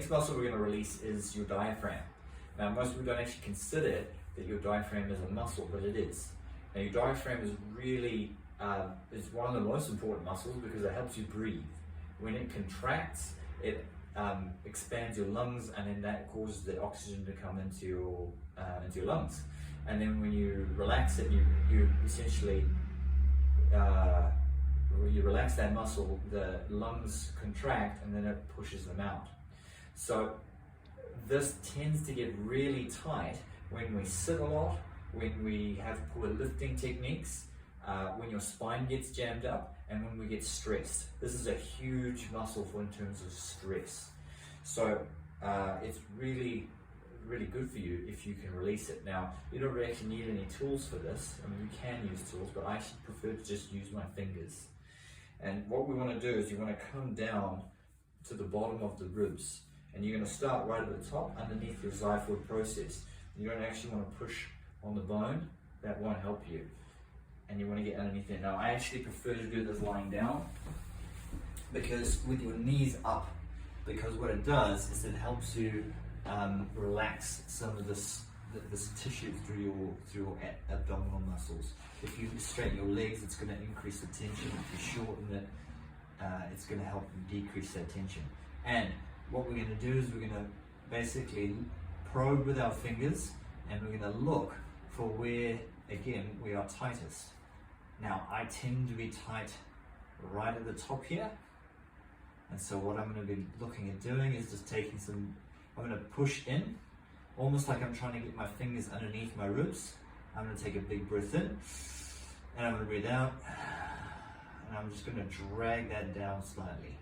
next muscle we're going to release is your diaphragm. Now, most people don't actually consider that your diaphragm is a muscle, but it is. Now, your diaphragm is really is one of the most important muscles because it helps you breathe. When it contracts, it expands your lungs, and then that causes the oxygen to come into your lungs. And then when you relax it, you essentially when you relax that muscle, the lungs contract and then it pushes them out. So this tends to get really tight when we sit a lot, when we have poor lifting techniques, when your spine gets jammed up, and when we get stressed. This is a huge muscle for in terms of stress. So it's really good for you if you can release it. Now, you don't really actually need any tools for this. I mean, you can use tools, but I actually prefer to just use my fingers. And what we want to do is you want to come down to the bottom of the ribs, and you're going to start right at the top underneath your xiphoid process. You don't actually want to push on the bone, that won't help you. And you want to get underneath it. Now, I actually prefer to do this lying down, because with your knees up, because what it does is it helps you relax some of this tissue through your abdominal muscles. If you straighten your legs, it's going to increase the tension. If you shorten it, it's going to help decrease that tension. And what we're going to do is we're going to basically probe with our fingers, and we're going to look for where, again, we are tightest. Now, I tend to be tight right at the top here, and so what I'm going to be looking at doing is just taking I'm going to push in, almost like I'm trying to get my fingers underneath my ribs. I'm going to take a big breath in, and I'm going to breathe out, and I'm just going to drag that down slightly.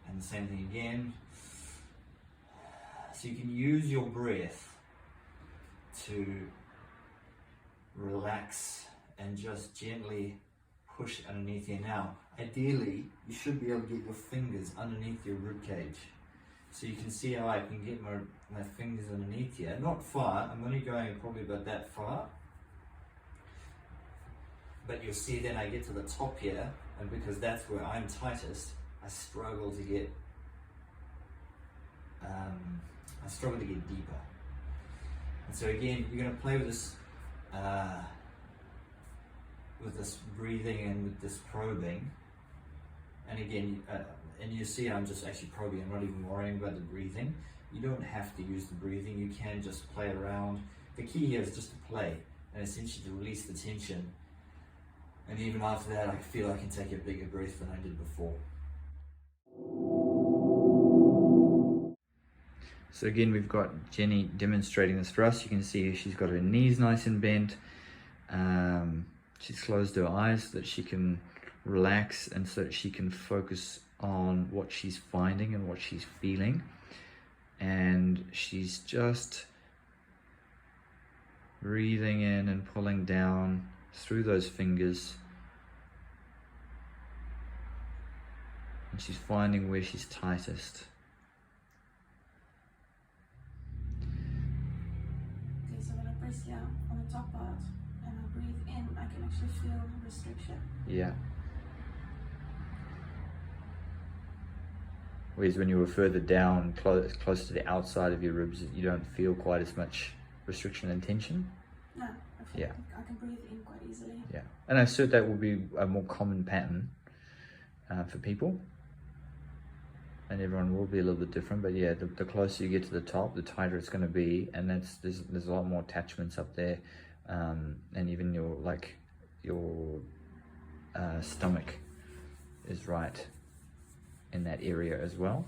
And the same thing again. So you can use your breath to relax and just gently push underneath here. Now, ideally, you should be able to get your fingers underneath your rib cage. So you can see how I can get my fingers underneath here. Not far, I'm only going probably about that far. But you'll see then I get to the top here, and because that's where I'm tightest, I struggle to get deeper. And so again, you're going to play with this breathing and with this probing. And again, and you see I'm just actually probing, I'm not even worrying about the breathing. You don't have to use the breathing, you can just play around. The key here is just to play and essentially to release the tension. And even after that, I feel I can take a bigger breath than I did before. So again, we've got Jenny demonstrating this for us. You can see she's got her knees nice and bent. She's closed her eyes so that she can relax and so that she can focus on what she's finding and what she's feeling. And she's just breathing in and pulling down through those fingers. And she's finding where she's tightest. Okay, so when I press here on the top part and I breathe in, I can actually feel restriction. Yeah. Whereas when you were further down, close to the outside of your ribs, you don't feel quite as much restriction and tension. No, I feel like I can breathe in quite easily. Yeah, and I assert that will be a more common pattern for people, and everyone will be a little bit different. But yeah, the closer you get to the top, the tighter it's going to be, and there's a lot more attachments up there, and even your stomach is right in that area as well.